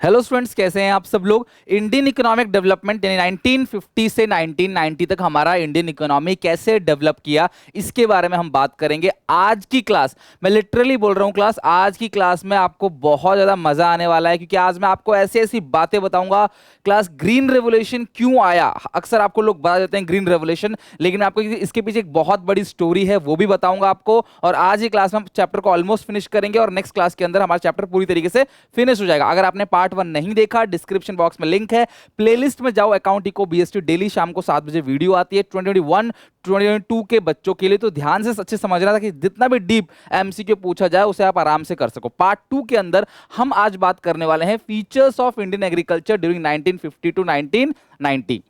Hello students, कैसे हैं आप सब लोग। इंडियन इकोनॉमिक डेवलपमेंट यानी 1950 से 1990 तक हमारा इंडियन इकोनॉमी कैसे डेवलप किया, इसके बारे में हम बात करेंगे आज की क्लास। मैं लिटरली बोल रहा हूँ क्लास, आज की क्लास में आपको बहुत ज़्यादा मज़ा आने वाला है, क्योंकि आज मैं आपको ऐसी ऐसी बातें बताऊंगा। क्लास ग्रीन रेवोल्यूशन क्यों आया, अक्सर आपको लोग बता देते हैं ग्रीन रेवोल्यूशन, लेकिन मैं आपको इसके पीछे एक बहुत बड़ी स्टोरी है वो भी बताऊंगा आपको। और आज ही क्लास में हम चैप्टर को ऑलमोस्ट फिनिश करेंगे और नेक्स्ट क्लास के अंदर हमारा चैप्टर पूरी तरीके से फिनिश हो जाएगा। अगर आपने पार्ट 1 नहीं देखा, डिस्क्रिप्शन बॉक्स में लिंक है, प्लेलिस्ट में जाओ। अकाउंट इको बीएसटी डेली शाम को 7 बजे वीडियो आती है 2021 2022 के बच्चों के लिए, तो ध्यान से अच्छे समझना था कि जितना भी डीप एमसीक्यू पूछा जाए उसे आप आराम से कर सको। पार्ट 2 के अंदर हम आज बात करने वाले हैं features of Indian agriculture during 1950 to 1990।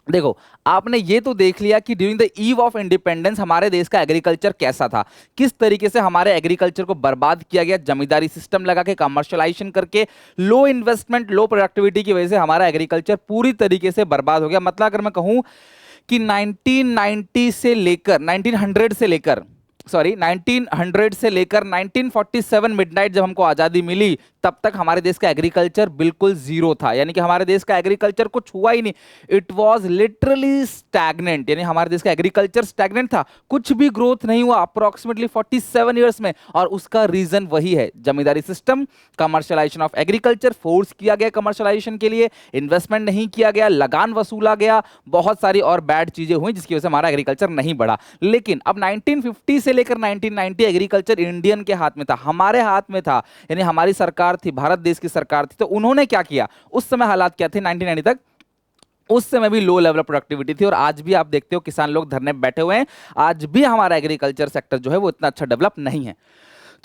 देखो, आपने ये तो देख लिया कि during the eve of independence हमारे देश का एग्रीकल्चर कैसा था, किस तरीके से हमारे एग्रीकल्चर को बर्बाद किया गया, जमींदारी सिस्टम लगा के, कमर्शियलाइजेशन करके, लो इन्वेस्टमेंट लो प्रोडक्टिविटी की वजह से हमारा एग्रीकल्चर पूरी तरीके से बर्बाद हो गया। मतलब अगर मैं कहूं कि 1990 से लेकर 1900 से लेकर 1900 से लेकर 1947 मिडनाइट जब हमको आजादी मिली, तब तक हमारे देश का एग्रीकल्चर बिल्कुल जीरो था। यानी कि हमारे देश का एग्रीकल्चर कुछ हुआ ही नहीं, इट वाज लिटरली स्टैग्नेंट। यानी हमारे देश का एग्रीकल्चर स्टैग्नेंट था, कुछ भी ग्रोथ नहीं हुआ अप्रोक्सीमेटली 47 ईयर्स में। और उसका रीजन वही है, zamindari system, commercialisation of agriculture, force किया गया कमर्शियलाइजेशन के लिए, इन्वेस्टमेंट नहीं किया गया, लगान वसूला गया, बहुत सारी और बैड चीजें हुई जिसकी वजह से हमारा एग्रीकल्चर नहीं बढ़ा। लेकिन अब 1950 से लेकर 1990 एग्रीकल्चर इंडियन के हाथ में था, हमारे हाथ में था। यानी हमारी सरकार थी, भारत देश की सरकार थी। तो उन्होंने क्या किया, उस समय हालात क्या थे 1990 तक, उस समय भी लो लेवल प्रोडक्टिविटी थी। और आज भी आप देखते हो किसान लोग धरने पे बैठे हुए हैं, आज भी हमारा एग्रीकल्चर सेक्टर जो है वो इतना अच्छा डेवलप नहीं है।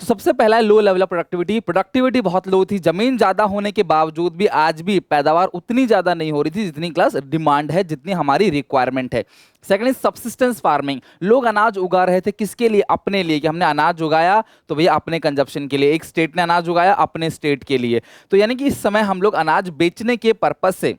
तो सबसे पहला है low level of productivity. Productivity बहुत लो थी, जमीन ज्यादा होने के बावजूद भी आज भी पैदावार उतनी ज्यादा नहीं हो रही थी जितनी क्लास डिमांड है, जितनी हमारी रिक्वायरमेंट है। Second is subsistence farming. लोग अनाज उगा रहे थे, किसके लिए, अपने लिए, कि हमने अनाज उगाया तो भैया अपने कंजप्शन के लिए। एक स्टेट ने अनाज उगाया अपने स्टेट के लिए, तो यानी कि इस समय हम लोग अनाज बेचने के पर्पज से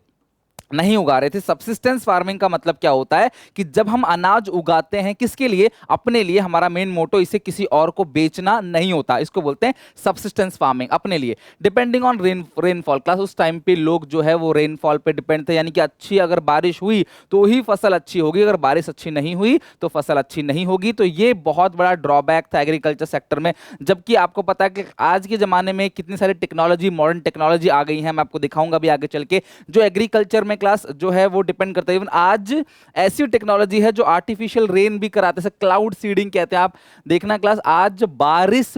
नहीं उगा रहे थे। सब्सिस्टेंस फार्मिंग का मतलब क्या होता है कि जब हम अनाज उगाते हैं किसके लिए, अपने लिए, हमारा मेन मोटो इसे किसी और को बेचना नहीं होता, इसको बोलते हैं सब्सिस्टेंस फार्मिंग, अपने लिए। डिपेंडिंग ऑन रेनफॉल क्लास, उस टाइम पे लोग जो है वो रेनफॉल पे डिपेंड थे। यानी कि अच्छी अगर बारिश हुई तो ही फसल अच्छी होगी, अगर बारिश अच्छी नहीं हुई तो फसल अच्छी नहीं होगी। तो ये बहुत बड़ा ड्रॉबैक था एग्रीकल्चर सेक्टर में। जबकि आपको पता है कि आज के जमाने में कितनी सारी टेक्नोलॉजी, मॉडर्न टेक्नोलॉजी आ गई है, मैं आपको दिखाऊंगा भी आगे चल के, जो एग्रीकल्चर में क्लास जो है वो डिपेंड करता है। इवन आज ऐसी टेक्नोलॉजी है जो आर्टिफिशियल रेन भी कराते हैं, क्लाउड सीडिंग कहते हैं। आप देखना क्लास, आज बारिश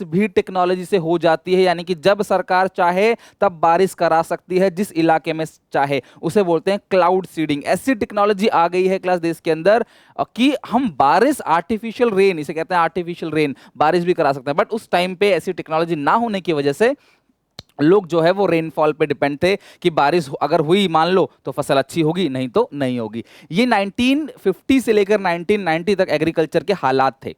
भी टेक्नोलॉजी से हो जाती है। यानी कि जब सरकार चाहे तब बारिश करा सकती है, जिस इलाके में चाहे, उसे बोलते हैं क्लाउड सीडिंग। ऐसी टेक्नोलॉजी आ गई है क्लास देश के अंदर कि हम बारिश, आर्टिफिशियल रेन इसे कहते हैं, आर्टिफिशियल रेन बारिश भी करा सकते हैं। बट उस टाइम पे ऐसी टेक्नोलॉजी ना होने की वजह से लोग जो है वो रेनफॉल पे डिपेंड थे कि बारिश अगर हुई मान लो तो फसल अच्छी होगी, नहीं तो नहीं होगी। ये 1950 से लेकर 1990 तक एग्रीकल्चर के हालात थे।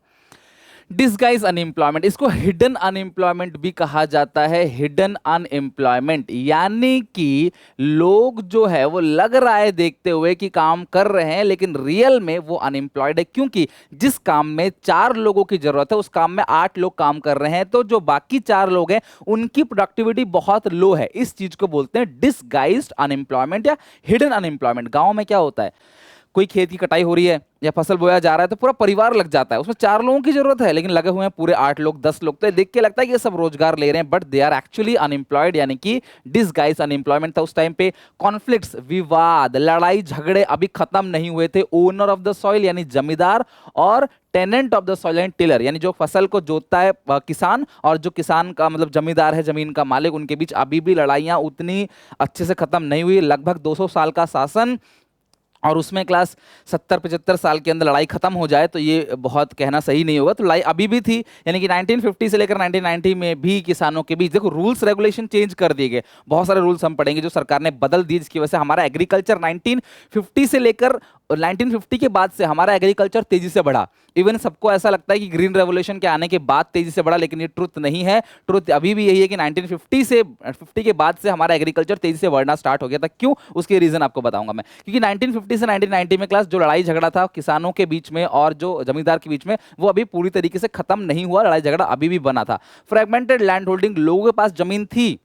डिसगाइज अनएम्प्लॉयमेंट, इसको हिडन अनएम्प्लॉयमेंट भी कहा जाता है। हिडन अनएम्प्लॉयमेंट यानी कि लोग जो है वो लग रहा है देखते हुए कि काम कर रहे हैं, लेकिन रियल में वो अनएम्प्लॉयड है, क्योंकि जिस काम में 4 लोगों की जरूरत है उस काम में 8 लोग काम कर रहे हैं। तो जो बाकी 4 लोग हैं उनकी प्रोडक्टिविटी बहुत लो है। इस चीज को बोलते हैं डिसगाइज्ड अनएम्प्लॉयमेंट या हिडन अनएम्प्लॉयमेंट। गांव में क्या होता है, कोई खेत की कटाई हो रही है या फसल बोया जा रहा है तो पूरा परिवार लग जाता है, उसमें 4 लोगों की जरूरत है लेकिन लगे हुए हैं पूरे 8 लोग 10 लोग। तो देख के लगता है कि ये सब रोजगार ले रहे हैं, but they are actually unemployed, यानी कि डिसगाइज अनएम्प्लॉयमेंट था उस टाइम पे। कॉन्फ्लिक्ट्स, विवाद, लड़ाई झगड़े अभी खत्म नहीं हुए थे। ओनर ऑफ द सॉइल यानी जमींदार और tenant of the soil and tiller यानी जो फसल को जोतता है किसान, और जो किसान का मतलब जमींदार है, जमीन का मालिक, उनके बीच अभी भी लड़ाइयां उतनी अच्छे से खत्म नहीं हुई। लगभग 200 साल का शासन, और उसमें क्लास 70-75 साल के अंदर लड़ाई खत्म हो जाए तो ये बहुत कहना सही नहीं होगा। तो लड़ाई अभी भी थी। यानी कि 1950 से लेकर 1990 में भी किसानों के बीच, देखो रूल्स रेगुलेशन चेंज कर दिए गए, बहुत सारे रूल्स हम पढ़ेंगे जो सरकार ने बदल दिए, जिसकी वजह से हमारा एग्रीकल्चर 1950 से लेकर 1950 के बाद से हमारा एग्रीकल्चर तेजी से बढ़ा। इवन सबको ऐसा लगता है कि ग्रीन रेवोल्यूशन के आने के बाद तेजी से बढ़ा, लेकिन ये ट्रुथ नहीं है। ट्रुथ अभी भी यही है कि 1950 के बाद से हमारा एग्रीकल्चर तेजी से बढ़ना स्टार्ट हो गया था। क्यों, उसके रीजन आपको बताऊंगा मैं। क्योंकि 1950 1950 से 1990 में क्लास जो लड़ाई झगड़ा था किसानों के बीच में और जो जमींदार के बीच में, वो अभी पूरी तरीके से खत्म नहीं हुआ, लड़ाई झगड़ा अभी भी बना था। फ्रेगमेंटेड लैंड होल्डिंग, लोगों के पास जमीन थी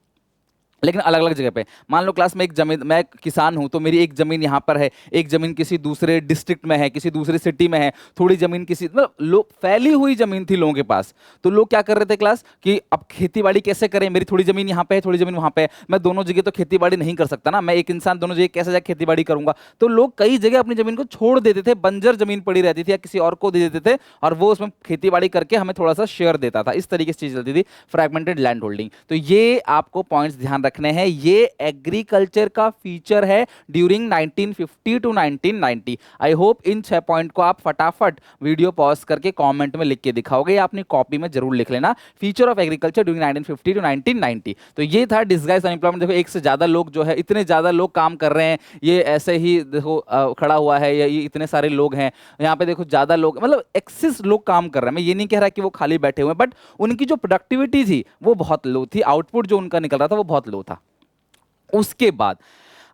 लेकिन अलग अलग जगह पे। मान लो क्लास में एक जमीन, मैं किसान हूं तो मेरी एक जमीन यहां पर है, एक जमीन किसी दूसरे डिस्ट्रिक्ट में है, किसी दूसरी सिटी में है, थोड़ी जमीन किसी मतलब फैली हुई जमीन थी लोगों के पास। तो लोग क्या कर रहे थे क्लास कि अब खेतीबाड़ी कैसे करें, मेरी थोड़ी जमीन यहां पे है, थोड़ी जमीन वहां पे है, मैं दोनों जगह तो खेतीबाड़ी नहीं कर सकता ना, मैं एक इंसान दोनों जगह कैसे जाकर खेतीबाड़ी करूंगा। तो लोग कई जगह अपनी जमीन को छोड़ देते थे, बंजर जमीन पड़ी रहती थी या किसी और को दे देते थे और वो उसमें खेतीबाड़ी करके हमें थोड़ा सा शेयर देता था। इस तरीके से चीज चलती थी, फ्रैगमेंटेड लैंड होल्डिंग। तो ये आपको पॉइंट्स ध्यान रखने हैं, ये एग्रीकल्चर का फीचर है ड्यूरिंग 1950 टू 1990। आई होप इन 6 पॉइंट को आप फटाफट वीडियो पॉज करके कमेंट में लिख के दिखाओगे या अपनी कॉपी में जरूर लिख लेना, feature of agriculture during 1950 to 1990। तो ये था डिस्गाइज अनएम्प्लॉयमेंट। देखो एक से ज्यादा लोग जो है, इतने ज्यादा लोग काम कर रहे हैं, ये ऐसे ही देखो खड़ा हुआ है, या ये इतने सारे लोग हैं यहाँ पे, देखो ज्यादा लोग मतलब एक्सिस लोग काम कर रहे हैं। मैं ये नहीं कह रहा कि वो खाली बैठे हुए हैं, बट उनकी जो प्रोडक्टिविटी थी वो बहुत लो थी, आउटपुट जो उनका निकल रहा था वो बहुत लो था। उसके बाद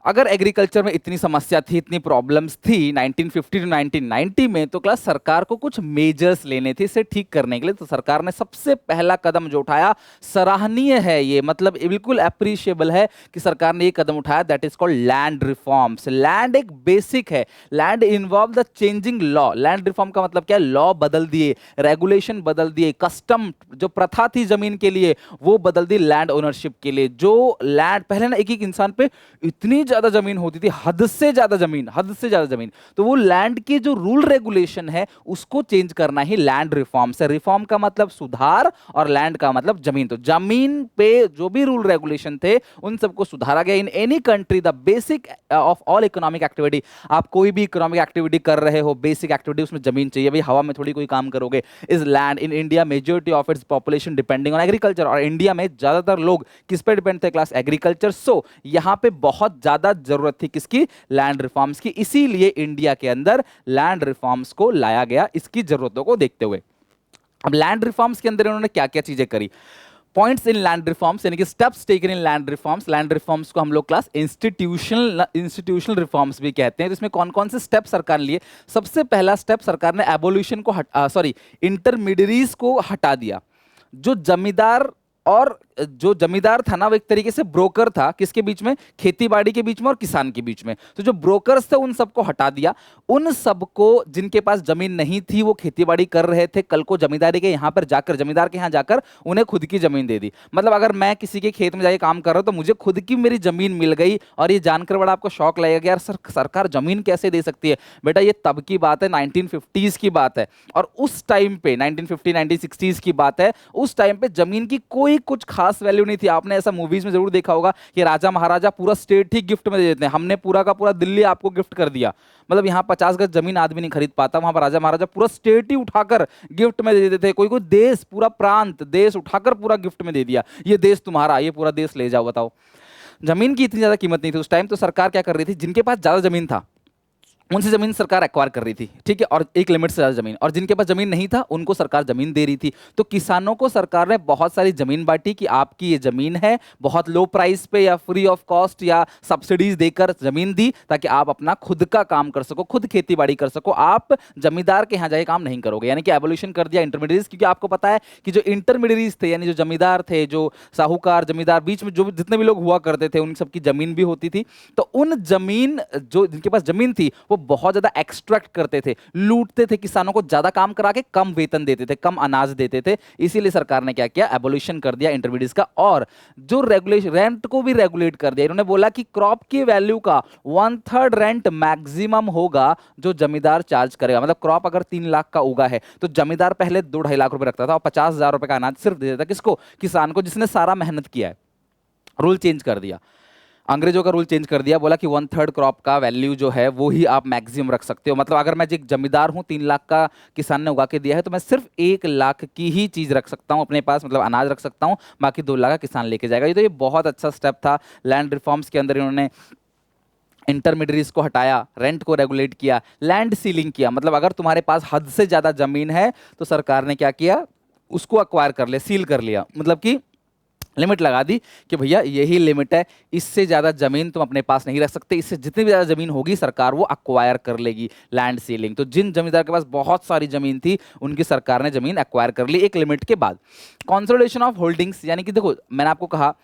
अगर एग्रीकल्चर में इतनी समस्या थी, इतनी प्रॉब्लम्स थी 1950 टू 1990 में, तो क्लास सरकार को कुछ मेजर्स लेने थे इसे ठीक करने के लिए। तो सरकार ने सबसे पहला कदम जो उठाया, सराहनीय है ये, मतलब बिल्कुल अप्रिशिएबल है कि सरकार ने ये कदम उठाया, that is called land reforms. Land एक बेसिक है, land involve the changing law. Land reform का मतलब क्या है, लॉ बदल दिए, रेगुलेशन बदल दिए, कस्टम जो प्रथा थी जमीन के लिए वो बदल दी लैंड ओनरशिप के लिए। जो लैंड पहले ना एक एक इंसान पे इतनी ज्यादा जमीन होती थी, हद से ज्यादा जमीन, हद से ज्यादा जमीन, तो वो लैंड के जो रूल रेगुलेशन है उसको चेंज करना ही लैंड रिफॉर्म से। रिफॉर्म का मतलब सुधार और लैंड का मतलब जमीन। तो जमीन पे जो भी रूल रेगुलेशन थे उन सबको सुधारा गया। In any country the basic of all economic activity, आप कोई भी इकोनॉमिक एक्टिविटी कर रहे हो, बेसिक एक्टिविटी उसमें जमीन चाहिए भाई, हवा में थोड़ी कोई काम करोगे। Is land. In India majority of its population depending on agriculture, और इंडिया में ज्यादातर लोग किस पे डिपेंड थे क्लास, एग्रीकल्चर। सो यहां पे बहुत ज्यादा जरूरत थी किसकी, लैंड रिफॉर्म्स की। इसीलिए इंडिया के अंदर लैंड रिफॉर्म्स को लाया गया इसकी जरूरतों को देखते हुए। अब लैंड रिफॉर्म्स के अंदर इन्होंने क्या क्या चीजें करी, पॉइंट्स इन लैंड रिफॉर्म्स यानी कि steps taken in land reforms. Land reforms को हम लोग क्लास इंस्टीट्यूशनल रिफॉर्म्स भी कहते हैं। तो इसमें कौन कौन से स्टेप सरकार ने लिए। सबसे पहला स्टेप, सरकार ने एबोल्यूशन को इंटरमीडियरीज को हटा दिया। जो जमींदार और जो जमींदार था ना वो एक तरीके से ब्रोकर था, किसके बीच में, खेतीबाड़ी के बीच में और किसान के बीच में। तो जो ब्रोकर्स थे उन सबको हटा दिया। उन सबको जिनके पास जमीन नहीं थी, वो खेतीबाड़ी कर रहे थे, कल को जमींदारी के यहां पर जाकर, जमींदार के यहां जाकर उन्हें खुद की जमीन दे दी। मतलब अगर मैं किसी के खेत में जाके काम कर रहा हूं तो मुझे खुद की मेरी जमीन मिल गई। और ये जानकर बड़ा आपको शौक लगेगा यार सरकार जमीन कैसे दे सकती है। बेटा ये तब की बात है, 1950s की बात है। और उस टाइम पे 1950 1960s की बात है, उस टाइम पे जमीन की कोई कुछ खास वैल्यू नहीं थी। आपने ऐसा मूवीज में जरूर देखा होगा कि राजा महाराजा पूरा स्टेट ही गिफ्ट में दे देते हैं, हमने पूरा का पूरा दिल्ली आपको गिफ्ट कर दिया। मतलब यहाँ 50 गज जमीन आदमी नहीं खरीद पाता, वहां पर राजा महाराजा पूरा स्टेट ही उठाकर गिफ्ट में दे देते थे। कोई कोई देश, पूरा प्रांत, देश उठाकर पूरा गिफ्ट में दे दिया, ये देश तुम्हारा, ये पूरा देश ले जाओ। बताओ, जमीन की इतनी ज्यादा कीमत नहीं थी उस टाइम। तो सरकार क्या कर रही थी, जिनके पास ज्यादा जमीन था उनसे जमीन सरकार एक्वायर कर रही थी, ठीक है, और एक लिमिट से ज्यादा जमीन। और जिनके पास जमीन नहीं था उनको सरकार जमीन दे रही थी। तो किसानों को सरकार ने बहुत सारी जमीन बांटी कि आपकी ये जमीन है, बहुत लो प्राइस पे या फ्री ऑफ कॉस्ट या सब्सिडीज देकर जमीन दी, ताकि आप अपना खुद का काम कर सको, खुद खेती बाड़ी कर सको, आप जमींदार के यहाँ जाके काम नहीं करोगे। यानी कि एवोल्यूशन कर दिया इंटरमीडिएरीज। क्योंकि आपको पता है कि जो इंटरमीडिएरीज थे यानी जो जमींदार थे, जो साहूकार जमींदार, बीच में जो जितने भी लोग हुआ करते थे उन सबकी जमीन भी होती थी। तो उन जमीन, जो जिनके पास जमीन थी वो बहुत ज्यादा एक्सट्रैक्ट करते थे, लूटते थे किसानों को, ज्यादा काम करा के कम वेतन देते थे, कम अनाज देते थे। इसीलिए सरकार ने क्या किया, एबोलिशन कर दिया इंटरमीडिएट्स का। और जो रेगुलेशन, रेंट को भी रेगुलेट कर दिया। इन्होंने बोला कि क्रॉप की वैल्यू का 1/3 रेंट मैक्सिमम होगा जो जमींदार चार्ज करेगा। मतलब क्रॉप अगर 3 लाख का उगा है तो जमींदार पहले 2-2.5 लाख रुपए रखता था और 50,000 रुपए का अनाज सिर्फ दे देता। किसको, किसान को, जिसने सारा मेहनत किया है। रूल चेंज कर दिया, अंग्रेजों का रूल चेंज कर दिया। बोला कि 1/3 क्रॉप का वैल्यू जो है वो ही आप मैक्सिमम रख सकते हो। मतलब अगर मैं एक जमींदार हूं, 3 लाख का किसान ने उगा के दिया है, तो मैं सिर्फ 1 लाख की ही चीज रख सकता हूं अपने पास, मतलब अनाज रख सकता हूं, बाकी 2 लाख का किसान लेके जाएगा। ये तो ये बहुत अच्छा स्टेप था लैंड रिफॉर्म्स के अंदर। इन्होंने इंटरमीडिएरीज को हटाया, रेंट को रेगुलेट किया, लैंड सीलिंग किया। मतलब अगर तुम्हारे पास हद से ज्यादा जमीन है तो सरकार ने क्या किया, उसको अक्वायर कर लिया, सील कर लिया। मतलब कि लिमिट लगा दी कि भैया यही लिमिट है, इससे ज़्यादा ज़मीन तुम अपने पास नहीं रख सकते, इससे जितनी भी ज़्यादा ज़मीन होगी सरकार वो अक्वायर कर लेगी, लैंड सीलिंग। तो जिन जमींदार के पास बहुत सारी ज़मीन थी उनकी सरकार ने ज़मीन एक्वायर कर ली एक लिमिट के बाद। कंसोलिडेशन ऑफ होल्डिंग्स, यानी कि देखो मैंने आपको कहा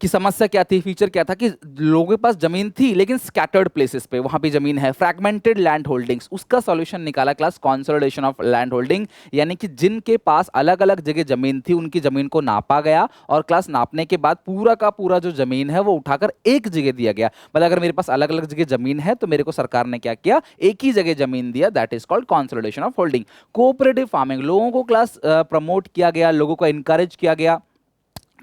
कि समस्या क्या थी, फीचर क्या था कि लोगों के पास जमीन थी लेकिन स्कैटर्ड प्लेसेस पे वहां पे जमीन है, फ्रैगमेंटेड लैंड होल्डिंग्स। उसका सॉल्यूशन निकाला class consolidation of land holding, यानी कि जिनके पास अलग अलग जगह जमीन थी उनकी जमीन को नापा गया और क्लास नापने के बाद पूरा का पूरा जो जमीन है वो उठाकर एक जगह दिया गया। मतलब अगर मेरे पास अलग अलग जगह जमीन है तो मेरे को सरकार ने क्या किया, एक ही जगह जमीन दिया, that is called consolidation of holding. Cooperative farming, लोगों को क्लास प्रमोट किया गया, लोगों को इनकरेज किया गया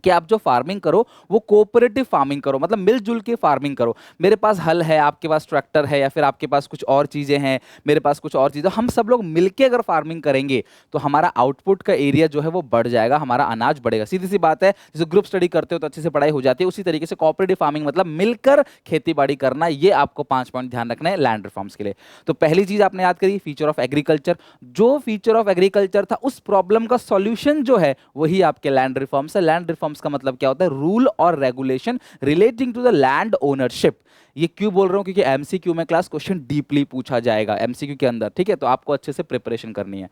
कि आप जो फार्मिंग करो वो कोऑपरेटिव फार्मिंग करो, मतलब मिलजुल के फार्मिंग करो। मेरे पास हल है, आपके पास ट्रैक्टर है, या फिर आपके पास कुछ और चीज़ें हैं, मेरे पास कुछ और चीज़ें, हम सब लोग मिलके अगर फार्मिंग करेंगे तो हमारा आउटपुट का एरिया जो है वो बढ़ जाएगा, हमारा अनाज बढ़ेगा। सीधी सी बात है, जैसे ग्रुप स्टडी करते हो तो अच्छे से पढ़ाई हो जाती है, उसी तरीके से कोऑपरेटिव फार्मिंग मतलब मिलकर खेती बाड़ी करना। ये आपको 5 पॉइंट ध्यान रखना है लैंड रिफॉर्म्स के लिए। तो पहली चीज आपने याद करी, फीचर ऑफ एग्रीकल्चर। जो फीचर ऑफ एग्रीकल्चर था उस प्रॉब्लम का सॉल्यूशन जो है वही आपके लैंड रिफॉर्म्स है। लैंड रिफॉर्म्स का मतलब क्या होता है, रूल और regulation relating to the land ownership. ये क्यों बोल रहा हूं, क्योंकि एमसीक्यू में क्लास क्वेश्चन डीपली पूछा जाएगा एमसीक्यू के अंदर, ठीक है, तो आपको अच्छे से प्रिपरेशन करनी है।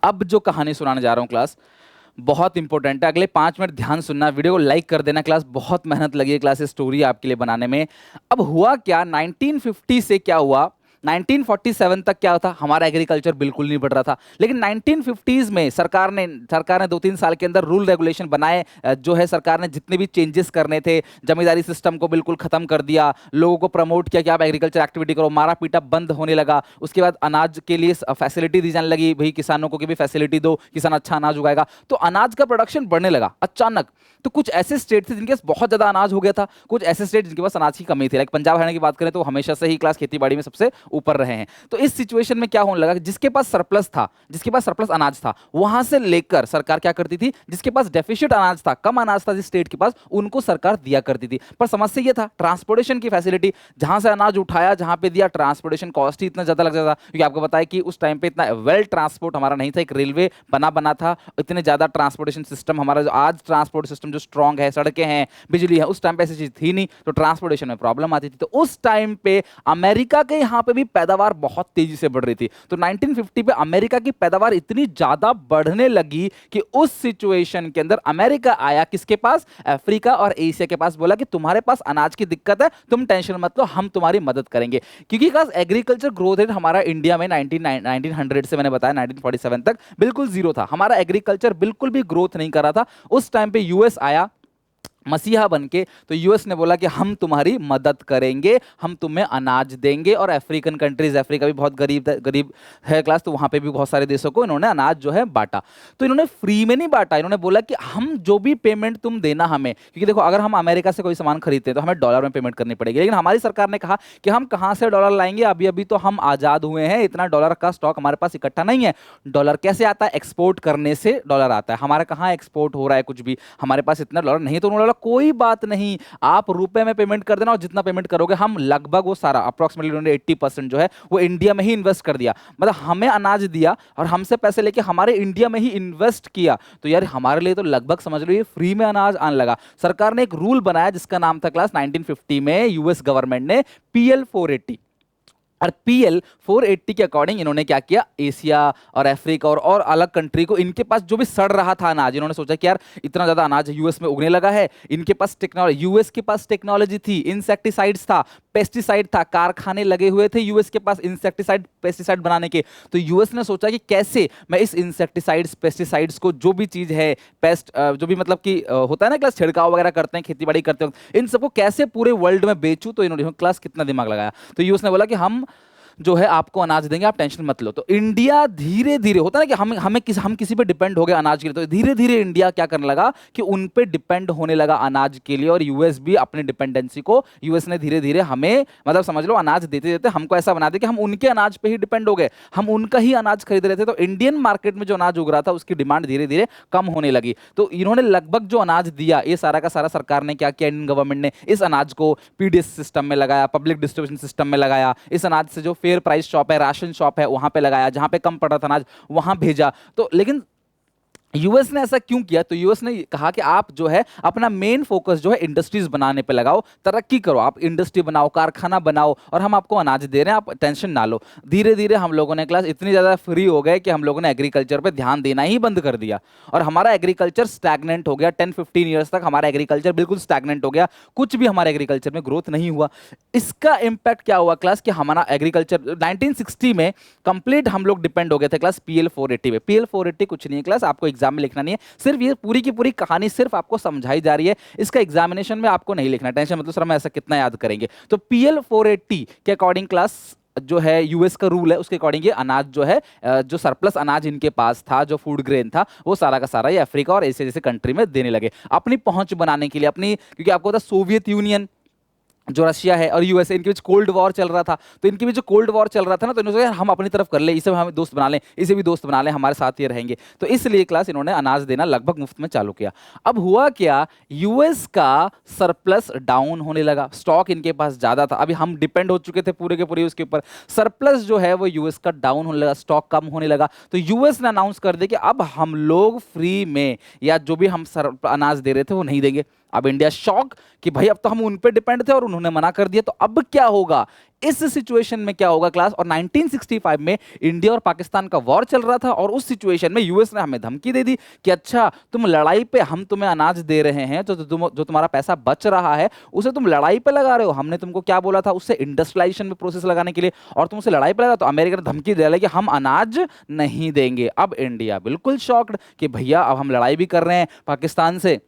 अब जो कहानी सुनाने जा रहा हूं क्लास बहुत इंपॉर्टेंट है, अगले 5 मिनट ध्यान सुनना, वीडियो को लाइक कर देना क्लास, बहुत मेहनत लगी है क्लास स्टोरी आपके लिए बनाने में। अब हुआ क्या, 1950 से क्या हुआ, 1947 तक क्या था, हमारा एग्रीकल्चर बिल्कुल नहीं बढ़ रहा था। लेकिन 1950s में सरकार ने 2-3 साल के अंदर रूल रेगुलेशन बनाए, जो है सरकार ने जितने भी चेंजेस करने थे, जमींदारी सिस्टम को बिल्कुल खत्म कर दिया, लोगों को प्रमोट किया कि आप एग्रीकल्चर एक्टिविटी करो, मारा पीटा बंद होने लगा। उसके बाद अनाज के लिए फैसिलिटी दी जाने लगी, भाई किसानों को भी फैसिलिटी दो, किसान अच्छा अनाज उगाएगा, तो अनाज का प्रोडक्शन बढ़ने लगा अचानक। तो कुछ ऐसे स्टेट थे जिनके पास बहुत ज्यादा अनाज हो गया था, कुछ ऐसे स्टेट जिनके पास अनाज की कमी थी। लाइक पंजाब हरियाणा की बात करें तो हमेशा से ही क्लास खेती बाड़ी में सबसे ऊपर रहे हैं। तो इस सिचुएशन में क्या होने लगा, जिसके पास सरप्लस था, जिसके पास सरप्लस अनाज था, वहां से लेकर सरकार क्या करती थी, जिसके पास डेफिशिट अनाज था, कम अनाज था जिस स्टेट के पास, उनको सरकार दिया करती थी। पर समस्या ये था ट्रांसपोर्टेशन की फैसिलिटी, जहां से अनाज उठाया जहां पे दिया, ट्रांसपोर्टेशन कॉस्ट ही इतना ज्यादा लग जाता, क्योंकि आपको बताया कि उस टाइम पे इतना वेल ट्रांसपोर्ट हमारा नहीं था, एक रेलवे बना था, इतने ज्यादा ट्रांसपोर्टेशन सिस्टम हमारा जो आज ट्रांसपोर्ट सिस्टम जो स्ट्रॉन्ग है, सड़कें हैं, बिजली है, उस टाइम पे ऐसी चीज थी नहीं, तो ट्रांसपोर्टेशन में प्रॉब्लम आती थी। तो उस टाइम पे अमेरिका के यहाँ पे भी पैदावार बहुत तेजी से बढ़ रही थी। तो 1950 पे अमेरिका की पैदावार इतनी ज्यादा बढ़ने लगी कि उस सिचुएशन के अंदर अमेरिका आया किसके पास, अफ्रीका और एशिया के पास, बोला कि तुम्हारे पास अनाज की दिक्कत है, तुम टेंशन मत लो, हम तुम्हारी मदद करेंगे। क्योंकि खास एग्रीकल्चर ग्रोथ रेट हमारा इंडिया में 1900 से मैंने बताया 1947 तक बिल्कुल जीरो था, हमारा एग्रीकल्चर बिल्कुल भी ग्रोथ नहीं कर रहा था। उस टाइम पे यूएस आया मसीहा बनके, तो यूएस ने बोला कि हम तुम्हारी मदद करेंगे, हम तुम्हें अनाज देंगे। और अफ्रीकन कंट्रीज, अफ्रीका भी बहुत गरीब है क्लास, तो वहां पे भी बहुत सारे देशों को इन्होंने अनाज जो है बांटा। तो इन्होंने फ्री में नहीं बांटा, इन्होंने बोला कि हम जो भी पेमेंट तुम देना हमें, क्योंकि देखो अगर हम अमेरिका से कोई सामान खरीदते हैं तो हमें डॉलर में पेमेंट करनी पड़ेगी, लेकिन हमारी सरकार ने कहा कि हम कहां से डॉलर लाएंगे, अभी अभी तो हम आजाद हुए हैं, इतना डॉलर का स्टॉक हमारे पास इकट्ठा नहीं है। डॉलर कैसे आता है, एक्सपोर्ट करने से डॉलर आता है, हमारा कहां एक्सपोर्ट हो रहा है कुछ भी, हमारे पास इतना डॉलर नहीं। तो उन्होंने बोला कोई बात नहीं, आप रुपए में पेमेंट कर देना और जितना पेमेंट करोगे हम लगभग वो सारा अप्रोक्सीमेटली उन्होंने 80% जो है वो इंडिया में ही इन्वेस्ट कर दिया। मतलब हमें अनाज दिया और हमसे पैसे लेके हमारे इंडिया में ही इन्वेस्ट किया। तो यार हमारे लिए तो लगभग समझ लो ये फ्री में अनाज आने लगा। सरकार ने एक रूल बनाया जिसका नाम था क्लास 1950 में यूएस गवर्नमेंट ने PL 480। और PL 480 के अकॉर्डिंग इन्होंने क्या किया, एशिया और अफ्रीका और अलग कंट्री को, इनके पास जो भी सड़ रहा था अनाज, इन्होंने सोचा कि यार इतना ज्यादा अनाज यूएस में उगने लगा है, इनके पास टेक्नोलॉजी, यूएस के पास टेक्नोलॉजी थी, इंसेक्टिसाइड्स था, पेस्टिसाइड था, कारखाने लगे हुए थे यूएस के पास इंसेक्टिसाइड पेस्टिसाइड बनाने के। तो यूएस ने सोचा कि कैसे मैं इस इंसेक्टिसाइड्स पेस्टिसाइड्स को, जो भी चीज है पेस्ट, जो भी मतलब कि होता है ना क्लास, छिड़काव वगैरह करते हैं खेती बाड़ी करते वक्त, इन सबको कैसे पूरे वर्ल्ड में बेचूं। तो इन्होंने क्लास कितना दिमाग लगाया, तो यूएस ने बोला कि हम जो है आपको अनाज देंगे, आप टेंशन मत लो। तो इंडिया धीरे धीरे, होता है ना कि हम किसी पे डिपेंड हो गए अनाज के लिए, तो धीरे धीरे इंडिया क्या करने लगा कि उन पे डिपेंड होने लगा अनाज के लिए। और यूएस भी अपनी डिपेंडेंसी को, यूएस ने धीरे धीरे हमें, मतलब समझ लो अनाज देते देते हमको ऐसा बना दे कि हम उनके अनाज पे ही डिपेंड हो गए, हम उनका ही अनाज खरीद रहे थे। तो इंडियन मार्केट में जो अनाज उग रहा था उसकी डिमांड धीरे धीरे कम होने लगी। तो इन्होंने लगभग जो अनाज दिया, ये सारा का सारा सरकार ने क्या किया, इंडियन गवर्नमेंट ने इस अनाज को PDS सिस्टम में लगाया, पब्लिक डिस्ट्रीब्यूशन सिस्टम में लगाया। इस अनाज से जो फेयर प्राइस शॉप है, राशन शॉप है, वहां पे लगाया, जहां पे कम पड़ रहा था अनाज वहां भेजा। तो लेकिन यूएस ने ऐसा क्यों किया? तो यूएस ने कहा कि आप जो है अपना मेन फोकस जो है इंडस्ट्रीज बनाने पे लगाओ, तरक्की करो, आप इंडस्ट्री बनाओ, कारखाना बनाओ, और हम आपको अनाज दे रहे हैं, आप टेंशन ना लो। धीरे धीरे हम लोगों ने क्लास इतनी ज्यादा फ्री हो गए कि हम लोगों ने एग्रीकल्चर पे ध्यान देना ही बंद कर दिया, और हमारा एग्रीकल्चर स्टैग्नेंट हो गया। 10-15 ईयर्स तक हमारा एग्रीकल्चर बिल्कुल स्टैग्नेंट हो गया, कुछ भी हमारे एग्रीकल्चर में ग्रोथ नहीं हुआ। इसका इम्पैक्ट क्या हुआ क्लास कि हमारा एग्रीकल्चर 1960 में कंप्लीट हम लोग डिपेंड हो गए थे क्लास PL480 पे। PL480 कुछ नहीं है क्लास, आपको एग्जाम में लिखना नहीं है, सिर्फ ये पूरी की पूरी कहानी सिर्फ आपको समझाई जा रही है, इसका एग्जामिनेशन में आपको नहीं लिखना, टेंशन मतलब सर हम ऐसा कितना याद करेंगे। तो PL480 के अकॉर्डिंग क्लास जो है यूएस का रूल है, उसके अकॉर्डिंग ये अनाज जो है जो सरप्लस अनाज इनके पास था, जो फूड ग्रेन था, वो सारा का सारा ये अफ्रीका और एशिया जैसे कंट्री में देने लगे अपनी पहुंच बनाने के लिए, अपनी, क्योंकि आपको पता सोवियत यूनियन जो रशिया है और यूएसए, इनके बीच कोल्ड वॉर चल रहा था, तो इनके बीच जो कोल्ड वॉर चल रहा था ना, तो इन्होंने सोचा हम अपनी तरफ कर ले, इसे हम दोस्त बना लें, इसे भी दोस्त बना लें, हमारे साथ ये रहेंगे। तो इसलिए क्लास इन्होंने अनाज देना लगभग मुफ्त में चालू किया। अब हुआ क्या, यूएस का सरप्लस डाउन होने लगा, स्टॉक इनके पास ज्यादा था, अभी हम डिपेंड हो चुके थे पूरे के पूरे उसके ऊपर, सरप्लस जो है वो यूएस का डाउन होने लगा, स्टॉक कम होने लगा। तो यूएस ने अनाउंस कर दिया कि अब हम लोग फ्री में या जो भी हम अनाज दे रहे थे वो नहीं देंगे। अब इंडिया शॉक कि भाई अब तो हम उन पे डिपेंड थे और उन्होंने मना कर दिया, तो अब क्या होगा, इस सिचुएशन में क्या होगा क्लास। और 1965 में इंडिया और पाकिस्तान का वॉर चल रहा था, और उस सिचुएशन में यूएस ने हमें धमकी दे दी कि अच्छा तुम लड़ाई पे, हम तुम्हें अनाज दे रहे हैं, तो जो तुम्हारा पैसा बच रहा है उसे तुम लड़ाई पे लगा रहे हो, हमने तुमको क्या बोला था, उससे इंडस्ट्रियलाइजेशन में प्रोसेस लगाने के लिए, और तुम उसे लड़ाई पे लगा। तो अमेरिका ने धमकी दे कि हम अनाज नहीं देंगे। अब इंडिया बिल्कुल शॉक्ड कि भैया अब हम लड़ाई भी कर रहे हैं पाकिस्तान से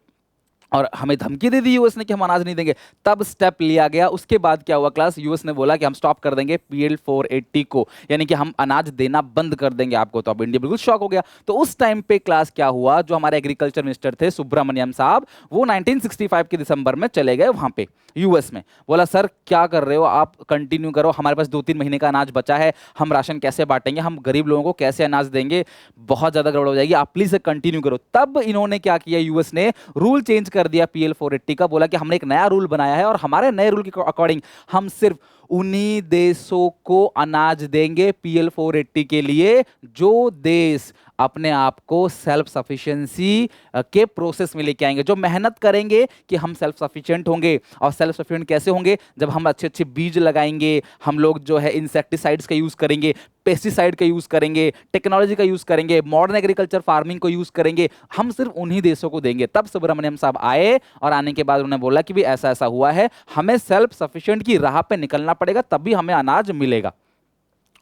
और हमें धमकी दे दी यूएस ने कि हम अनाज नहीं देंगे। तब स्टेप लिया गया। उसके बाद क्या हुआ क्लास, यूएस ने बोला कि हम स्टॉप कर देंगे PL480 को, यानी कि हम अनाज देना बंद कर देंगे आपको। तो अब इंडिया बिल्कुल शॉक हो गया। तो उस टाइम पे क्लास क्या हुआ, जो हमारे एग्रीकल्चर मिनिस्टर थे सुब्रमण्यम साहब, वो 1965 के दिसंबर में चले गए वहां पे यूएस में। बोला सर क्या कर रहे हो आप, कंटिन्यू करो, हमारे पास 2-3 महीने का अनाज बचा है, हम राशन कैसे बांटेंगे, हम गरीब लोगों को कैसे अनाज देंगे, बहुत ज्यादा गड़बड़ हो जाएगी, आप प्लीज कंटिन्यू करो। तब इन्होंने क्या किया, यूएस ने रूल चेंज कर दिया PL480 का, बोला कि हमने एक नया रूल बनाया है और हमारे नए रूल के अकॉर्डिंग हम सिर्फ उन्हीं देशों को अनाज देंगे PL480 के लिए जो देश अपने आप को सेल्फ सफिशिएंसी के प्रोसेस में लेके आएंगे, जो मेहनत करेंगे कि हम सेल्फ सफिशिएंट होंगे। और सेल्फ सफिशिएंट कैसे होंगे, जब हम अच्छे अच्छे बीज लगाएंगे, हम लोग जो है इंसेक्टिसाइड्स का यूज करेंगे, पेस्टिसाइड का यूज करेंगे, टेक्नोलॉजी का यूज करेंगे, मॉडर्न एग्रीकल्चर फार्मिंग को यूज करेंगे, हम सिर्फ उन्हीं देशों को देंगे। तब सुब्रमण्यम साहब आए और आने के बाद उन्होंने बोला कि भी ऐसा ऐसा हुआ है, हमें सेल्फ सफिशिएंट की राह पे निकलना पड़ेगा, तभी हमें अनाज मिलेगा।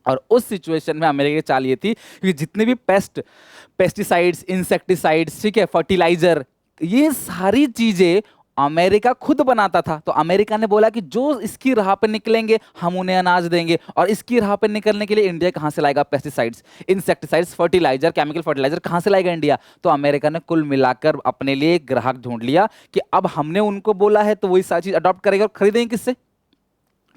और उस सिचुएशन में अमेरिका की चाल ये थी कि जितने भी पेस्टिसाइड्स, इंसेक्टिसाइड्स, ठीक है, फर्टिलाइजर, ये सारी चीजें अमेरिका खुद बनाता था। तो अमेरिका ने बोला कि जो इसकी राह पर निकलेंगे हम उन्हें अनाज देंगे। और इसकी राह पर निकलने के लिए इंडिया कहां से लाएगा pesticides, insecticides, fertiliser, chemical fertiliser कहां से लाएगा इंडिया। तो अमेरिका ने कुल मिलाकर अपने लिए एक ग्राहक ढूंढ लिया कि अब हमने उनको बोला है तो वही सारी चीज अडॉप्ट करेगा। और खरीदेंगे किससे,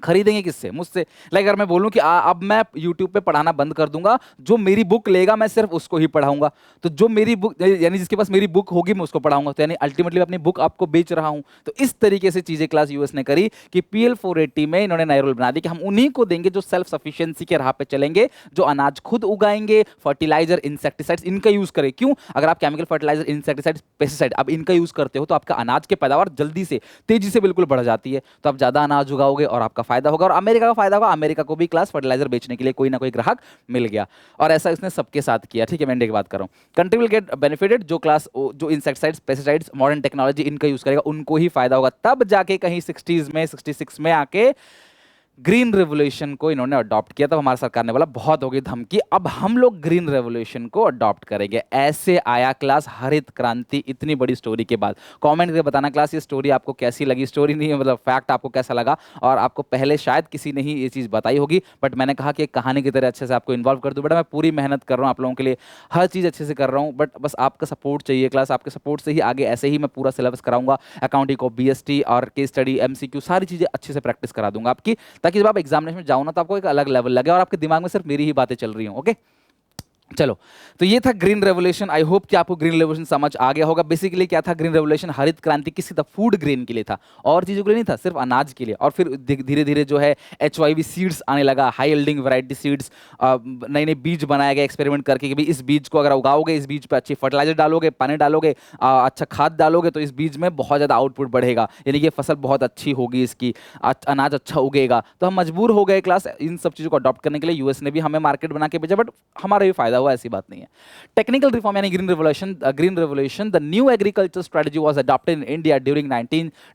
खरीदेंगे किससे, मुझसे। लाइक अगर मैं बोलूं कि अब मैं यूट्यूब पे पढ़ाना बंद कर दूंगा, जो मेरी बुक लेगा मैं सिर्फ उसको ही पढ़ाऊंगा, तो जो मेरी बुक यानी जिसके पास मेरी बुक होगी मैं उसको पढ़ाऊंगा, तो यानी अल्टीमेटली अपनी बुक आपको बेच रहा हूं। तो इस तरीके से चीजें क्लास यूएस ने करी कि PL480 में इन्होंने नए रूल बना दिए कि हम उन्हीं को देंगे जो सेल्फ सफिशिएंसी के राह पे चलेंगे, जो अनाज खुद उगाएंगे, फर्टिलाइजर, इंसेक्टिसाइड्स इनका यूज करें। क्यों, अगर आप केमिकल फर्टिलाइजर, इंसेक्टिसाइड्स, पेस्टिसाइड अब इनका यूज करते हो तो आपका अनाज की पैदावार जल्दी से, तेजी से बिल्कुल बढ़ जाती है, तो आप ज्यादा अनाज उगाओगे और आपका फायदा होगा। और अमेरिका फायदा होगा, अमेरिका को भी क्लास फर्टिलाइजर बेचने के लिए कोई ना कोई ग्राहक मिल गया। और ऐसा इसने सबके साथ किया, ठीक है, मैं इंडिया की बात कर रहा हूं। कंट्री विल गेट बेनिफिटेड, जो क्लास जो इंसेक्टिसाइड्स, पेस्टिसाइड्स, मॉडर्न टेक्नोलॉजी इनका यूज करेगा उनको ही फायदा होगा। तब जाके कहीं 60s में, 66 में आके ग्रीन रेवोल्यूशन को इन्होंने अडॉप्ट किया। तब हमारी सरकार ने बोला बहुत हो गई धमकी, अब हम लोग ग्रीन रेवोल्यूशन को अडॉप्ट करेंगे। ऐसे आया क्लास हरित क्रांति, इतनी बड़ी स्टोरी के बाद। कमेंट करके बताना क्लास ये स्टोरी आपको कैसी लगी, स्टोरी नहीं है मतलब फैक्ट, आपको कैसा लगा। और आपको पहले शायद किसी ने ही ये चीज़ बताई होगी, बट मैंने कहा कि एक कहानी की तरह अच्छे से आपको इन्वॉल्व कर दूँ। बेटा मैं पूरी मेहनत कर रहा हूँ आप लोगों के लिए, हर चीज़ अच्छे से कर रहा हूँ, बट बस आपका सपोर्ट चाहिए क्लास। आपके सपोर्ट से ही आगे ऐसे ही मैं पूरा सिलेबस कराऊंगा, अकाउंटिंग को, BST और केस स्टडी, MCQ सारी चीज़ें अच्छे से प्रैक्टिस करा दूंगा आपकी, ताकि जब आप एग्जामिनेशन में जाओ ना तो आपको एक अलग लेवल लगे और आपके दिमाग में सिर्फ मेरी ही बातें चल रही हो। ओके, चलो, तो ये था ग्रीन रेवोल्यूशन। आई होप कि आपको ग्रीन रेवोल्यूशन समझ आ गया होगा। बेसिकली क्या था ग्रीन रेवोल्यूशन? हरित क्रांति किसी था फूड ग्रेन के लिए था, और चीज़ों के लिए नहीं था, सिर्फ अनाज के लिए। और फिर धीरे धीरे जो है HYV सीड्स आने लगा, हाई यील्डिंग वैरायटी सीड्स। नए नए बीज बनाया गया एक्सपेरिमेंट करके कि भाई इस बीज को अगर उगाओगे, इस बीज पे अच्छी फर्टिलाइजर डालोगे, पानी डालोगे, अच्छा खाद डालोगे, तो इस बीज में बहुत ज़्यादा आउटपुट बढ़ेगा, यानी कि फसल बहुत अच्छी होगी, इसकी अनाज अच्छा उगेगा। तो हम मजबूर हो गए क्लास इन सब चीज़ों को अडॉप्ट करने के लिए। यूएस ने भी हमें मार्केट बना के भेजा, बट हमारा भी फायदा हुआ, ऐसी बात नहीं है। टेक्निकल रिफॉर्म यानी green revolution, the new agriculture strategy was adopted in India during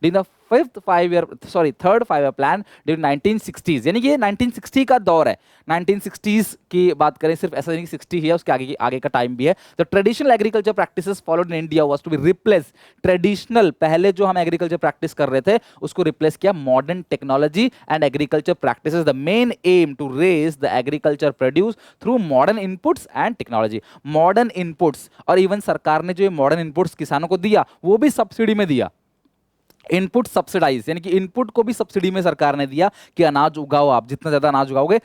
the third 5 year plan during 1960s, यानी कि ये 1960 का दौर है। 1960s की बात करें, सिर्फ ऐसा नहीं कि 60 ही है, उसके आगे का टाइम भी है। तो traditional agriculture practices followed in India was to be replace. Traditional, पहले जो हम एग्रीकल्चर प्रैक्टिस कर रहे थे, उसको रिप्लेस किया modern technology and agriculture practices. The main aim to raise the agriculture produce through modern inputs and technology. Modern inputs, और even सरकार ने जो ये मॉडर्न इनपुट्स किसानों को दिया, वो भी सब्सिडी में दिया। इनपुट सब्सिडाइज, यानी कि इनपुट को भी सब्सिडी में सरकार ने दिया कि अनाज उगाओ, आप जितना ज्यादा अनाज उगाओगे।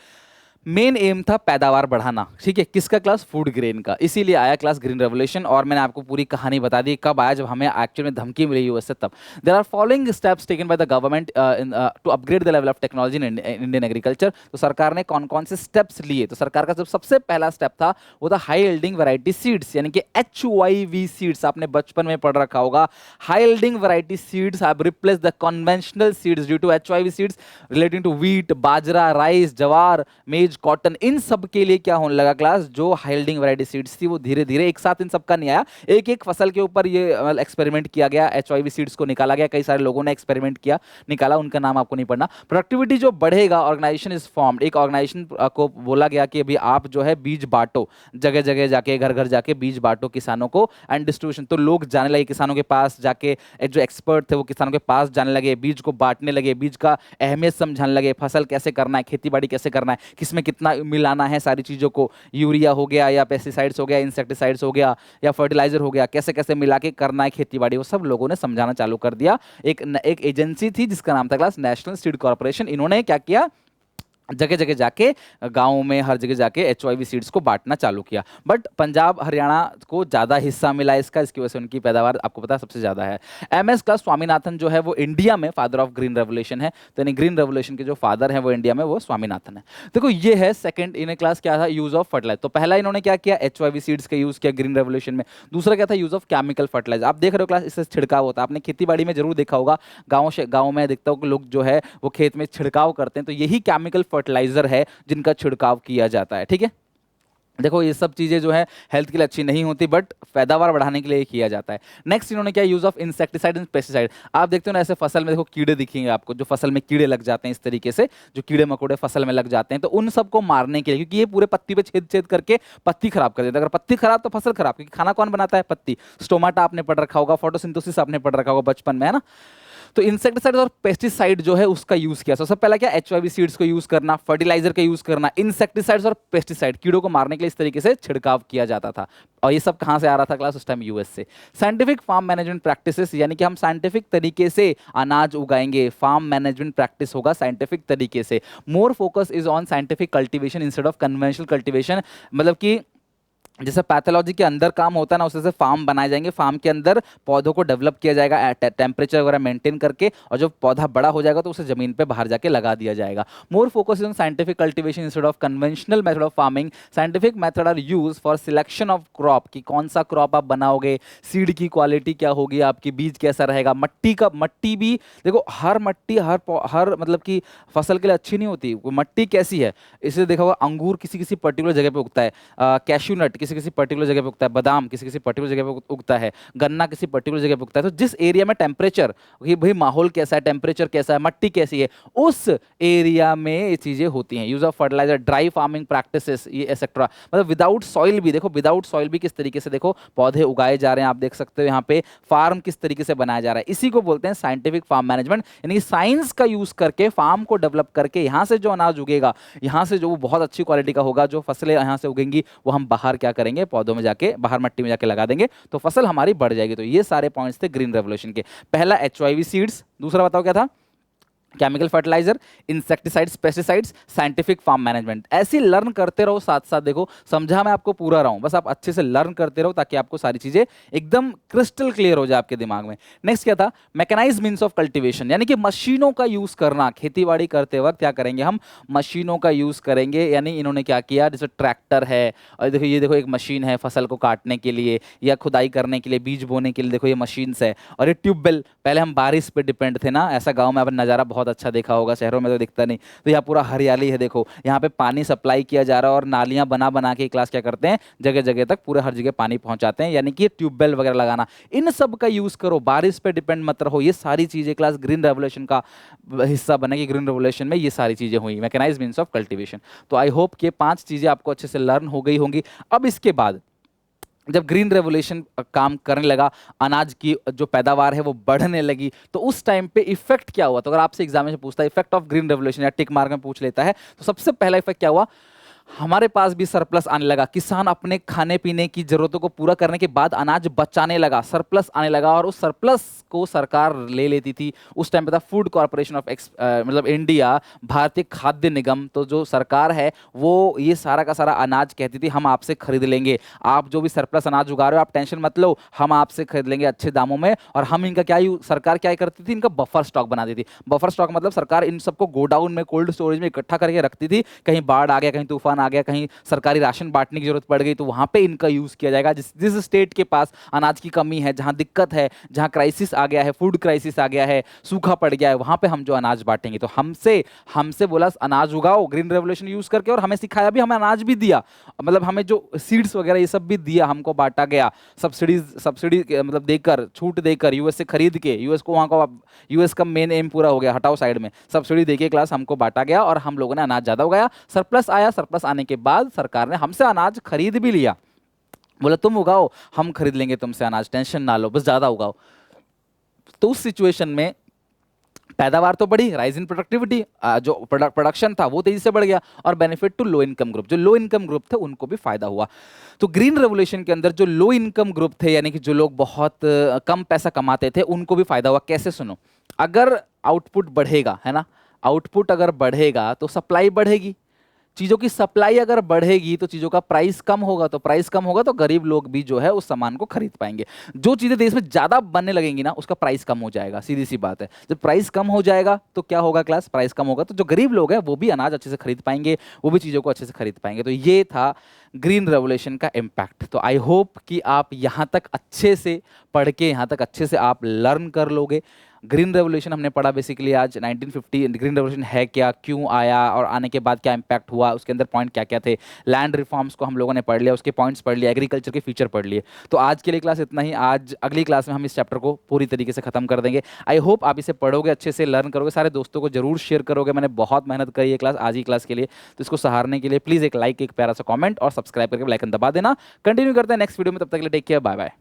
मेन एम था पैदावार बढ़ाना, ठीक है, किसका क्लास? फूड ग्रेन का। इसीलिए आया क्लास ग्रीन रेवोल्यूशन। और मैंने आपको पूरी कहानी बता दी कब आया, जब हमें एक्चुअल में धमकी मिली यूएस से, तब। There are following steps taken by the government to upgrade the level of technology in Indian agriculture. तो सरकार ने कौन कौन से स्टेप्स लिए? तो सरकार का जो सबसे पहला स्टेप था वो था हाई यील्डिंग वैरायटी सीड्स, यानी कि HYV सीड्स। आपने बचपन में पढ़ रखा होगा, high yielding variety seeds have replace the conventional seeds due to HYV seeds relating to wheat, bajra, rice, jowar, maize, cotton. इन सब के लिए क्या होने लगा क्लास? जो हाई यील्डिंग वैरायटी सीड्स थी वो धीरे धीरे, एक साथ इन सब का नहीं आया, एक एक फसल के ऊपर ये एक्सपेरिमेंट किया गया, HYV सीड्स को निकाला गया। कई सारे लोगों ने एक्सपेरिमेंट किया, निकाला, उनका नाम आपको नहीं पढ़ना। प्रोडक्टिविटी जो बढ़ेगा, ऑर्गेनाइजेशन इज फॉर्म्ड। एक ऑर्गेनाइजेशन को बोला गया कि अभी आप जो है बीज बांटो, जगह जगह जाके, घर घर जाके बीज बांटो किसानों को, एंड डिस्ट्रीब्यूशन। तो लोग जाने लगे किसानों के पास जाके, जो एक्सपर्ट थे वो किसानों के पास जाने लगे, बीज को बांटने लगे, बीज का अहमियत समझाने लगे, फसल कैसे करना है, खेती बाड़ी कैसे करना है, किसमें कितना मिलाना है, सारी चीज़ों को, यूरिया हो गया या पेस्टिसाइड्स हो गया, इंसेक्टिसाइड्स हो गया या फर्टिलाइजर हो गया, कैसे कैसे मिला के करना है खेती बाड़ी, वो सब लोगों ने समझाना चालू कर दिया। एक एजेंसी थी जिसका नाम था क्लास नेशनल सीड कॉर्पोरेशन। इन्होंने क्या किया? जगह जगह जाके, गाँव में हर जगह जाके HYV सीड्स को बांटना चालू किया। बट पंजाब हरियाणा को ज़्यादा हिस्सा मिला इसकी वजह से उनकी पैदावार आपको पता है सबसे ज़्यादा है। MS क्लास स्वामीनाथन जो है वो इंडिया में फादर ऑफ ग्रीन रेवोल्यूशन है। तो यानी ग्रीन रेवोल्यूशन के जो फादर हैं वो इंडिया में वो स्वामीनाथन है। देखो ये है सेकंड इन्हें क्लास क्या था? Use of fertiliser. तो पहला इन्होंने क्या किया? HYV सीड्स का यूज किया ग्रीन रेवोल्यूशन में। दूसरा क्या था? Use of chemical fertiliser. आप देख रहे हो क्लास, इससे छिड़काव होता है, आपने खेती बाड़ी में जरूर देखा होगा, गाँव में देखता हूँ कि लोग जो है वो खेत में छिड़काव करते हैं, तो यही केमिकल फर्टिलाइजर है जिनका छिड़काव किया जाता है, ठीक है। देखो ये सब चीजें जो है हेल्थ के लिए अच्छी नहीं होती, बट पैदावार बढ़ाने के लिए किया जाता है। नेक्स्ट इन्होंने क्या? Use of insecticide and pesticide. आप देखते हो ना ऐसे फसल में देखो कीड़े दिखेंगे आपको, जो फसल में कीड़े लग जाते हैं इस तरीके से, जो कीड़े मकोड़े फसल में लग जाते हैं, तो उन सबको मारने के लिए, क्योंकि ये पूरे पत्ती पे छेद छेद करके पत्ती खराब कर देता है। अगर पत्ती खराब तो फसल खराब, क्योंकि खाना कौन बनाता है? पत्ती। स्टोमाटा आपने पढ़ रखा होगा, फोटोसिंथेसिस आपने पढ़ रखा होगा बचपन में, है ना। तो इंसेक्टिसाइड और पेस्टिसाइड जो है उसका यूज किया। सबसे पहला क्या? HYV सीड्स को यूज करना, फर्टिलाइजर का यूज करना, इंसेक्टिसाइड्स और पेस्टिसाइड, कीड़ों को मारने के लिए इस तरीके से छिड़काव किया जाता था। और ये सब कहां से आ रहा था क्लास? उस टाइम यूएस से। साइंटिफिक फार्म मैनेजमेंट प्रैक्टिसेस, यानी कि हम साइंटिफिक तरीके से अनाज उगाएंगे, फार्म मैनेजमेंट प्रैक्टिस होगा साइंटिफिक तरीके से। More focus is on scientific cultivation instead of conventional cultivation. मतलब कि जैसे पैथोलॉजी के अंदर काम होता है ना, उससे फार्म बनाए जाएंगे, फार्म के अंदर पौधों को डेवलप किया जाएगा टेम्परेचर वगैरह मेंटेन करके, और जब पौधा बड़ा हो जाएगा तो उसे जमीन पे बाहर जाके लगा दिया जाएगा। More focus on scientific cultivation instead of conventional method of farming. Scientific method are use for selection of crop, कि कौन सा क्रॉप आप बनाओगे, सीड की क्वालिटी क्या होगी आपकी, बीज कैसा रहेगा, मट्टी भी देखो, हर मट्टी हर मतलब कि फसल के लिए अच्छी नहीं होती। मट्टी कैसी है इसे देखा होगा, अंगूर किसी किसी पर्टिकुलर जगह पे उगता है, कैश्यू नट किसी किसी पर्टिकुलर जगह पे उगता है, बादाम किसी किसी पर्टिकुलर जगह पे उगता है, गन्ना किसी पर्टिकुलर जगह पे उगता है। तो जिस एरिया में टेम्परेचर, भाई माहौल कैसा है, टेम्परेचर कैसा है, मट्टी कैसी है, उस एरिया में ये चीजें होती हैं। Use of fertiliser, dry farming practices, ये एक्सेट्रा। मतलब विदाउट सॉइल भी देखो, विदाउट सॉइल भी किस तरीके से देखो पौधे उगाए जा रहे हैं, आप देख सकते हो यहाँ पे फार्म किस तरीके से बनाया जा रहा है। इसी को बोलते हैं साइंटिफिक फार्म मैनेजमेंट, यानी साइंस का यूज करके फार्म को डेवलप करके यहाँ से जो अनाज उगेगा, यहाँ से जो वो बहुत अच्छी क्वालिटी का होगा, जो फसलें यहाँ से उगेंगी वो हम बाहर क्या करेंगे, पौधों में जाके, बाहर मट्टी में जाके लगा देंगे, तो फसल हमारी बढ़ जाएगी। तो ये सारे पॉइंट्स थे ग्रीन रेवोल्यूशन के। पहला HYV सीड्स, दूसरा बताओ क्या था? Chemical fertiliser, insecticides, pesticides, scientific farm management. ऐसे लर्न करते रहो साथ साथ। देखो समझा मैं आपको पूरा रहा हूं, बस आप अच्छे से लर्न करते रहो ताकि आपको सारी चीजें एकदम क्रिस्टल क्लियर हो जाए आपके दिमाग में। नेक्स्ट क्या था? मैकेनाइज मीन्स ऑफ कल्टीवेशन, यानी कि मशीनों का यूज करना। खेती बाड़ी करते वक्त क्या करेंगे हम? मशीनों का यूज करेंगे। यानी इन्होंने क्या किया, जैसे ट्रैक्टर है, और देखो ये देखो एक मशीन है फसल को काटने के लिए या खुदाई करने के लिए, बीज बोने के लिए, देखो ये मशीन्स है। और ये ट्यूबवेल, पहले हम बारिश पे डिपेंड थे ना, ऐसा गांव में आपने नज़ारा बहुत अच्छा देखा होगा, शहरों में तो दिखता नहीं। तो यहाँ पूरा हरियाली है, देखो यहाँ पे पानी सप्लाई किया जा रहा है और नालियां बना बना के क्लास क्या करते हैं, जगह जगह तक पूरे हर जगह पानी पहुंचाते हैं, यानी कि ट्यूबवेल वगैरह लगाना। इन सब का यूज करो, बारिश पे डिपेंड मत रहो। ये सारी चीजें क्लास ग्रीन रेवोल्यूशन का हिस्सा बनेगी। ग्रीन रेवोल्यूशन में ये सारी चीजें हुई, मैकेनाइज्ड मींस ऑफ कल्टीवेशन। तो आई होप कि 5 चीजें आपको अच्छे से लर्न हो गई होंगी। अब इसके बाद जब ग्रीन रेवोल्यूशन काम करने लगा, अनाज की जो पैदावार है वो बढ़ने लगी, तो उस टाइम पे इफेक्ट क्या हुआ? तो अगर आपसे एग्जाम में पूछता है इफेक्ट ऑफ ग्रीन रेवोल्यूशन या टिक मार्क में पूछ लेता है, तो सबसे पहला इफेक्ट क्या हुआ? हमारे पास भी सरप्लस आने लगा। किसान अपने खाने पीने की जरूरतों को पूरा करने के बाद अनाज बचाने लगा, सरप्लस आने लगा, और उस सरप्लस को सरकार ले लेती थी। उस टाइम पे था फूड कॉर्पोरेशन ऑफ मतलब इंडिया, भारतीय खाद्य निगम। तो जो सरकार है वो ये सारा का सारा अनाज कहती थी हम आपसे खरीद लेंगे, आप जो भी सरप्लस अनाज उगा रहे हो आप टेंशन मत लो, हम आपसे खरीद लेंगे अच्छे दामों में। और हम इनका क्या, सरकार क्या करती थी, इनका बफर स्टॉक बनाती थी। बफर स्टॉक मतलब सरकार इन सबको गोडाउन में, कोल्ड स्टोरेज में इकट्ठा करके रखती थी। कहीं बाढ़ आ गया, कहीं तूफान आ गया, कहीं सरकारी राशन बांटने की जरूरत पड़ गई, तो वहां पे इनका यूज किया जाएगा। जिस स्टेट के पास अनाज की कमी है, जहां दिक्कत है, जहां क्राइसिस आ गया है, फूड क्राइसिस आ गया है, सूखा पड़ गया है, वहां पे हम जो अनाज बांटेंगे। तो हमसे हमसे बोला अनाज उगाओ ग्रीन रेवोल्यूशन यूज करके, और हमें सिखाया भी, हमें अनाज भी दिया, मतलब हमें जो सीड्स वगैरह ये सब भी दिया, हमको बांटा गया सब्सिडी मतलब देकर, छूट देकर, यूएस से खरीद के। यूएस को वहां का, यूएस का मेन एम पूरा हो गया, हटाओ साइड में, सब्सिडी देके क्लास हमको बांटा गया और हम लोगों ने अनाज ज्यादा उगाया, सरप्लस आया। सरप्लस आने के बाद सरकार ने हमसे अनाज खरीद भी लिया, बोला तुम उगाओ हम खरीद लेंगे तुमसे अनाज, टेंशन ना लो, बस ज्यादा उगाओ। तो उस सिचुएशन में पैदावार तो बढ़ी, राइज इन प्रोडक्टिविटी, जो प्रोडक्शन था वो तेजी से बढ़ गया, और benefit to low income group, जो लो इनकम ग्रुप थे उनको भी फायदा हुआ। तो ग्रीन रेवोल्यूशन के अंदर जो लो इनकम ग्रुप थे, यानी कि जो लोग बहुत कम पैसा कमाते थे, उनको भी फायदा हुआ। कैसे? सुनो, अगर आउटपुट बढ़ेगा, है ना, आउटपुट अगर बढ़ेगा तो सप्लाई बढ़ेगी, चीजों की सप्लाई अगर बढ़ेगी तो चीजों का प्राइस कम होगा, तो प्राइस कम होगा तो गरीब लोग भी जो है उस सामान को खरीद पाएंगे। जो चीजें देश में ज्यादा बनने लगेंगी ना, उसका प्राइस कम हो जाएगा, सीधी सी बात है। जब प्राइस कम हो जाएगा तो क्या होगा क्लास? प्राइस कम होगा तो जो गरीब लोग हैं वो भी अनाज अच्छे से खरीद पाएंगे, वो भी चीजों को अच्छे से खरीद पाएंगे। तो ये था ग्रीन रेवोल्यूशन का इम्पैक्ट। तो आई होप कि आप यहाँ तक अच्छे से पढ़ के, यहाँ तक अच्छे से आप लर्न कर लोगे। ग्रीन रेवोल्यूशन हमने पढ़ा बेसिकली आज 1950, ग्रीन रेवोल्यूशन है क्या, क्यों आया, और आने के बाद क्या इम्पैक्ट हुआ, उसके अंदर पॉइंट क्या क्या थे। लैंड रिफॉर्म्स को हम लोगों ने पढ़ लिया, उसके पॉइंट्स पढ़ लिए, एग्रीकल्चर के फीचर पढ़ लिए। तो आज के लिए क्लास इतना ही। आज अगली क्लास में हम इस चैप्टर को पूरी तरीके से खत्म कर देंगे। आई होप आप इसे पढ़ोगे, अच्छे से लर्न करोगे, सारे दोस्तों को जरूर शेयर करोगे। मैंने बहुत मेहनत करी है क्लास, आज ही क्लास के लिए, तो इसको सहारने के लिए प्लीज़ एक लाइक, एक प्यारा सा कॉमेंट और सब्सक्राइब करके बेल आइकन दबा देना। कंटिन्यू करते हैं नेक्स्ट वीडियो में, तब तक के लिए टेक केयर, बाय बाय।